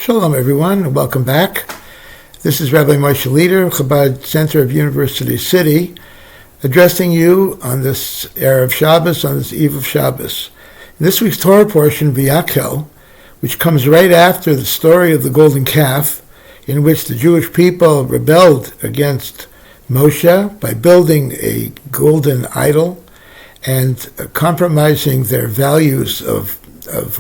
Shalom, everyone, and welcome back. This is Rabbi Moshe Leider, Chabad Center of University City, addressing you on this Erev Shabbos, on this Eve of Shabbos. In this week's Torah portion, V'yakel, which comes right after the story of the golden calf, in which the Jewish people rebelled against Moshe by building a golden idol and compromising their values of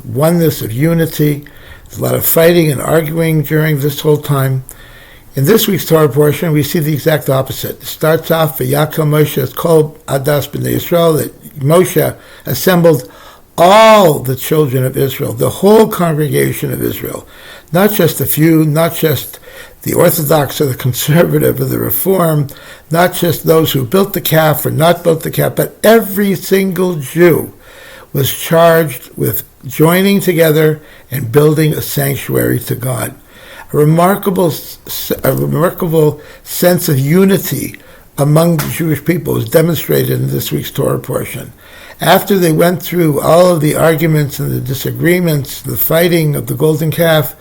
oneness, of unity. There's a lot of fighting and arguing during this whole time. In this week's Torah portion, we see the exact opposite. It starts off, V'yakel Moshe es kol adas b'nei Yisrael, that Moshe assembled all the children of Israel, the whole congregation of Israel, not just a few, not just the Orthodox or the conservative or the Reform, not just those who built the calf or not built the calf, but every single Jew was charged with joining together and building a sanctuary to God. A remarkable sense of unity among the Jewish people was demonstrated in this week's Torah portion. After they went through all of the arguments and the disagreements, the fighting of the golden calf,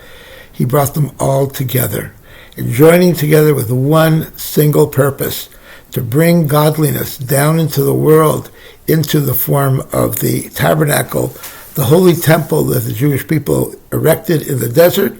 he brought them all together, and joining together with one single purpose, to bring godliness down into the world, into the form of the tabernacle, the holy temple that the Jewish people erected in the desert,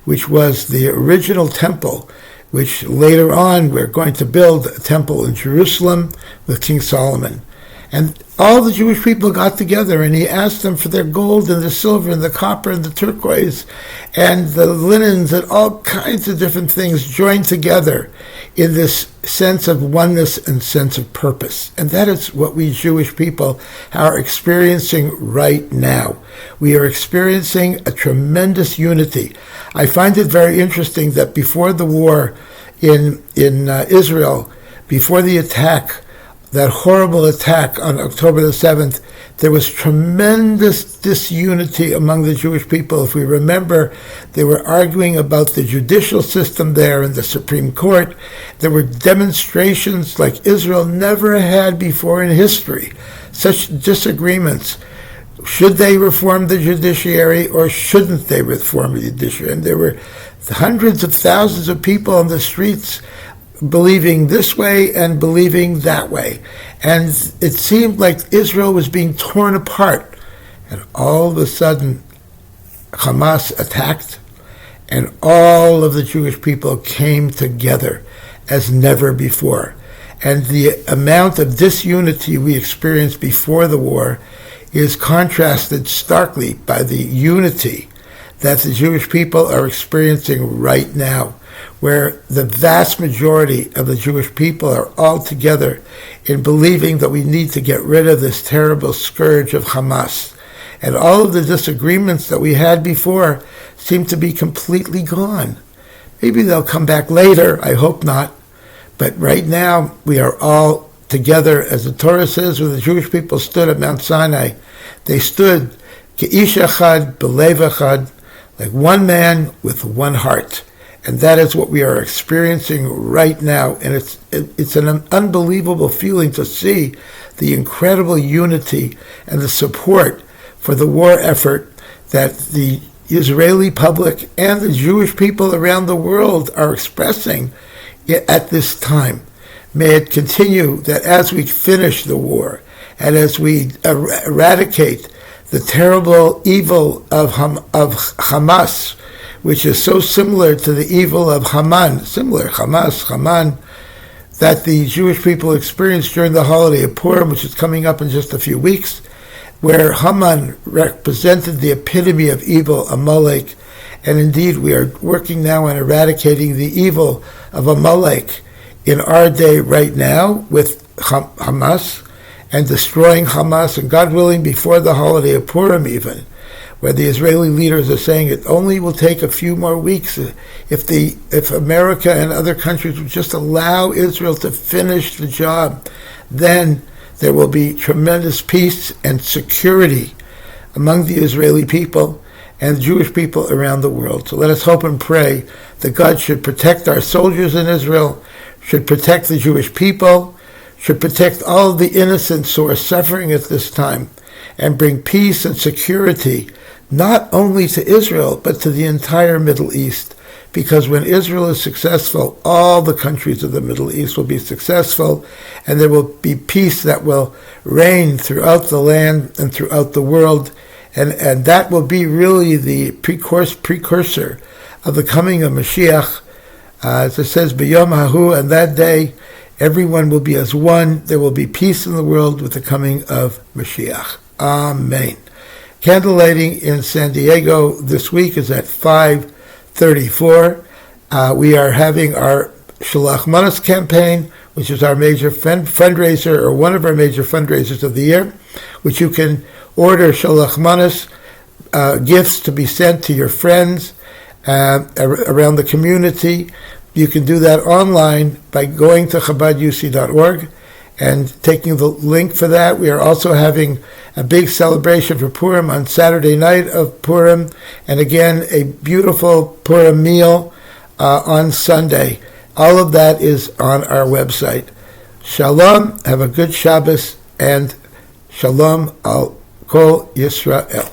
which was the original temple, which later on we're going to build a temple in Jerusalem with King Solomon. And all the Jewish people got together, and he asked them for their gold and the silver and the copper and the turquoise and the linens and all kinds of different things joined together in this sense of oneness and sense of purpose. And that is what we Jewish people are experiencing right now. We are experiencing a tremendous unity. I find it very interesting that before the war in Israel, before the attack, that horrible attack on October the 7th, there was tremendous disunity among the Jewish people. If we remember, they were arguing about the judicial system there in the Supreme Court. There were demonstrations like Israel never had before in history. Such disagreements. Should they reform the judiciary or shouldn't they reform the judiciary? And there were hundreds of thousands of people on the streets believing this way and believing that way. And it seemed like Israel was being torn apart. And all of a sudden, Hamas attacked, and all of the Jewish people came together as never before. And the amount of disunity we experienced before the war is contrasted starkly by the unity that the Jewish people are experiencing right now, where the vast majority of the Jewish people are all together in believing that we need to get rid of this terrible scourge of Hamas. And all of the disagreements that we had before seem to be completely gone. Maybe they'll come back later, I hope not. But right now, we are all together, as the Torah says, when the Jewish people stood at Mount Sinai. They stood, Ke'ish echad, b'lev echad, like one man with one heart. And that is what we are experiencing right now. And it's an unbelievable feeling to see the incredible unity and the support for the war effort that the Israeli public and the Jewish people around the world are expressing at this time. May it continue that as we finish the war and as we eradicate the terrible evil of Hamas, which is so similar to the evil of Haman, Haman, that the Jewish people experienced during the holiday of Purim, which is coming up in just a few weeks, where Haman represented the epitome of evil, Amalek. And indeed, we are working now on eradicating the evil of Amalek in our day right now with Hamas, and destroying Hamas, and God willing, before the holiday of Purim even, where the Israeli leaders are saying it only will take a few more weeks if America and other countries would just allow Israel to finish the job, then there will be tremendous peace and security among the Israeli people and Jewish people around the world. So let us hope and pray that God should protect our soldiers in Israel, should protect the Jewish people, should protect all of the innocents who are suffering at this time, and bring peace and security not only to Israel, but to the entire Middle East. Because when Israel is successful, all the countries of the Middle East will be successful, and there will be peace that will reign throughout the land and throughout the world, and that will be really the precursor of the coming of Mashiach. As it says, B'yom Hahu, and that day everyone will be as one. There will be peace in the world with the coming of Mashiach. Amen. Candle lighting in San Diego this week is at 5:34. We are having our Shalach Manos campaign, which is our major fundraiser, or one of our major fundraisers of the year, which you can order Shalach Manos gifts to be sent to your friends around the community. You can do that online by going to ChabadUC.org and taking the link for that. We are also having a big celebration for Purim on Saturday night of Purim, and again, a beautiful Purim meal on Sunday. All of that is on our website. Shalom, have a good Shabbos, and Shalom al Kol Yisrael.